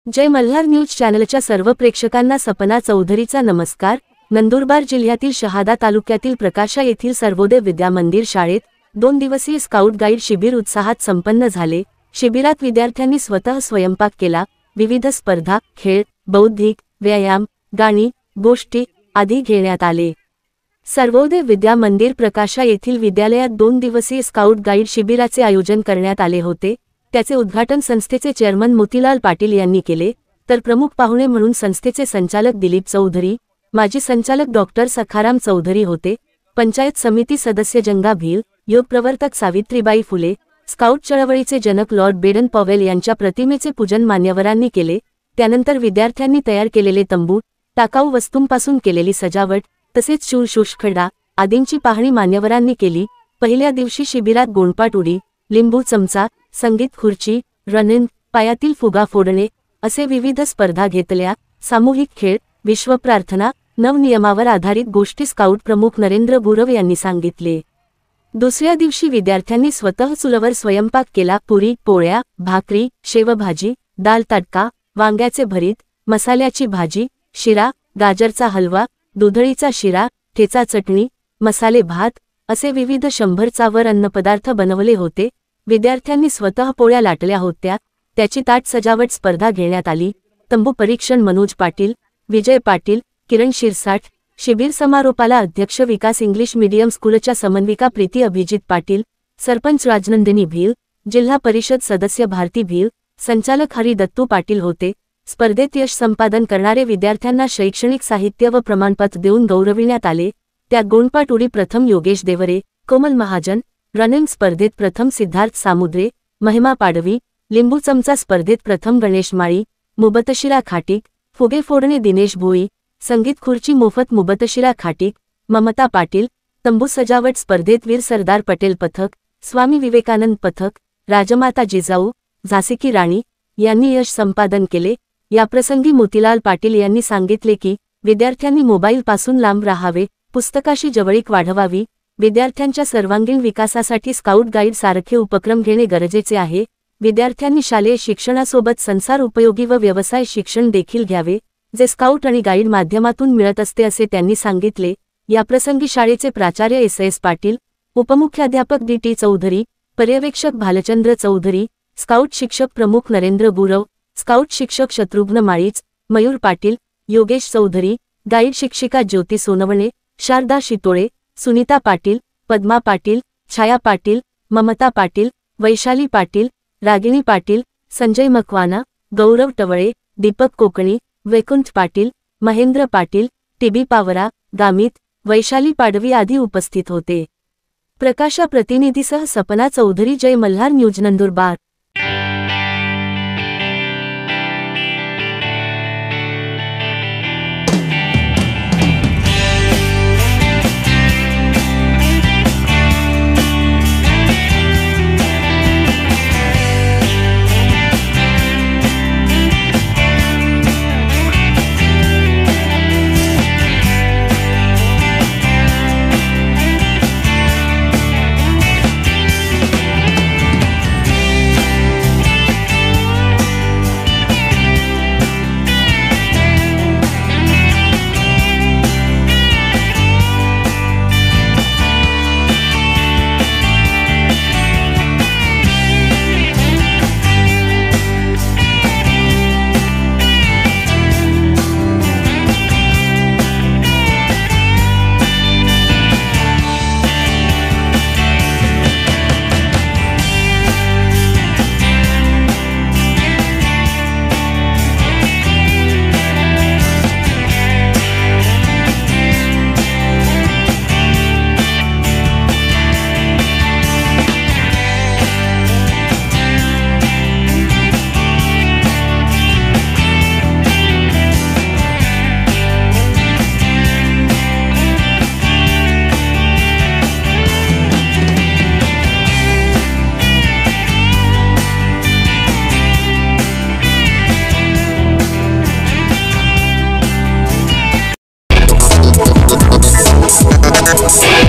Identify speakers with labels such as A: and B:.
A: जय Malhar news चॅनलच्या सर्व प्रेक्षकांना सपना चौधरीचा नमस्कार। नंदुरबार जिल्ह्यातील शहादा तालुक्यातील प्रकाशा येथील सर्वोदय विद्या मंदिर शाळेत 2 दिवसीय स्काउट गाईड शिबिर उत्साहात संपन्न झाले। शिबिरात विद्यार्थ्यांनी स्वतः स्वयंपाक केला। विविध स्पर्धा, खेळ, बौद्धिक, व्यायाम, गाणी, गोष्टी आदी घेण्यात आले। सर्वोदय विद्या मंदिर प्रकाशा येथील विद्यालयात 2 दिवसीय स्काउट गाईड शिबिराचे आयोजन करण्यात आले होते। त्याचे उद्घाटन संस्थेचे चेअरमन मोतीलाल पाटील यांनी केले, तर प्रमुख पाहुणे म्हणून संस्थेचे संचालक दिलीप चौधरी, माजी संचालक डॉक्टर सखाराम चौधरी होते। पंचायत समिती सदस्य जंगा भील, योग प्रवर्तक सावित्रीबाई फुले, स्काउट चळवळीचे जनक लॉर्ड बेडन पॉवेल यांच्या प्रतिमेचे पूजन मान्यवरांनी केले। त्यानंतर विद्यार्थ्यांनी तयार केलेले तंबू, टाकाऊ वस्तूंपासून केलेली सजावट तसेच शूळ-शूषखडा आदींची पाहणी मान्यवरांनी केली। पहिल्या दिवशी शिबिरात गोंडपाट उडी, लिंबू चमचा, संगीत खुर्ची, रनिंग, पायातील फुगा फोडणे असे विविध स्पर्धा घेतल्या। सामूहिक खेळ, विश्वप्रार्थना, नवनियमावर आधारित गोष्टी स्काउट प्रमुख नरेंद्र गुरव यांनी सांगितले। दुसऱ्या दिवशी विद्यार्थ्यांनी स्वतः चुलीवर स्वयंपाक केला। पुरी, पोळ्या, भाकरी, शेवभाजी, दाल तडका, वांग्याचे भरीत, मसाल्याची भाजी, शिरा, गाजरचा हलवा, दुधळीचा शिरा, ठेचा चटणी, मसाले भात असे विविध 100 वर अन्नपदार्थ बनवले होते। विद्यार्थ्यांनी स्वतः पोळ्या लाटल्या होत्या। त्याची ताट सजावट स्पर्धा घेण्यात आली। तंबू परीक्षण मनोज पाटील, विजय पाटील, किरण शिरसाट। शिबिर समारोपाला अध्यक्ष विकास इंग्लिश मीडियम स्कूलच्या समन्विका प्रीती अभिजित पाटील, सरपंच राजनंदिनी भील, जिल्हा परिषद सदस्य भारती भील, संचालक हरी दत्तू पाटील होते। स्पर्धेत यश संपादन करणारे विद्यार्थ्यांना शैक्षणिक साहित्य व प्रमाणपत्र देऊन गौरविण्यात आले। त्यात गोंडपाट उडी प्रथम योगेश देवरे, कोमल महाजन, रनिंग स्पर्धेत प्रथम सिद्धार्थ सामुद्रे, महिमा पाडवी, लिंबू चमचा स्पर्धेत प्रथम गणेश माळी, मुबतशिरा खाटीक, फुगे फोडणे दिनेश भोई, संगीत खुर्ची मोफत मुबतशिरा खाटीक, ममता पाटील, तंबू सजावट स्पर्धेत वीर सरदार पटेल पथक, स्वामी विवेकानंद पथक, राजमाता जिजाऊ, झाशी की राणी यांनी यश संपादन केले। याप्रसंगी मोतीलाल पाटील यांनी सांगितले की विद्यार्थ्यांनी मोबाईलपासून लांब राहावे, पुस्तकाशी जवळीक वाढवावी। विद्यार्थ्यांच्या सर्वांगीण विकासासाठी स्काउट गाईड सारखे उपक्रम घेणे गरजेचे आहे। विद्यार्थ्यांनी शालेय शिक्षणासोबत संसार उपयोगी व व्यवसाय शिक्षण देखील घ्यावे, जे स्काउट आणि गाईड माध्यमातून मिळत असते असे त्यांनी सांगितले। याप्रसंगी शाळेचे प्राचार्य एस पाटील, उपमुख्याध्यापक डी चौधरी, पर्यवेक्षक भालचंद्र चौधरी, स्काउट शिक्षक प्रमुख नरेंद्र गुरव, स्काउट शिक्षक शत्रुघ्न माळीच, मयूर पाटील, योगेश चौधरी, गाईड शिक्षिका ज्योती सोनवणे, शारदा शितोळे, सुनीता पाटील, पद्मा पाटील, छाया पाटील, ममता पाटील, वैशाली पाटील, रागिणी पाटील, संजय मकवाना, गौरव टवळे, दीपक कोकणी, वैकुंठ पाटील, महेंद्र पाटील, टीबी पावरा, गामित, वैशाली पाडवी आदी उपस्थित होते। प्रकाशा प्रतिनिधीसह Sapna Chaudhari, Jai Malhar news Nandurbar.
B: We'll be right back.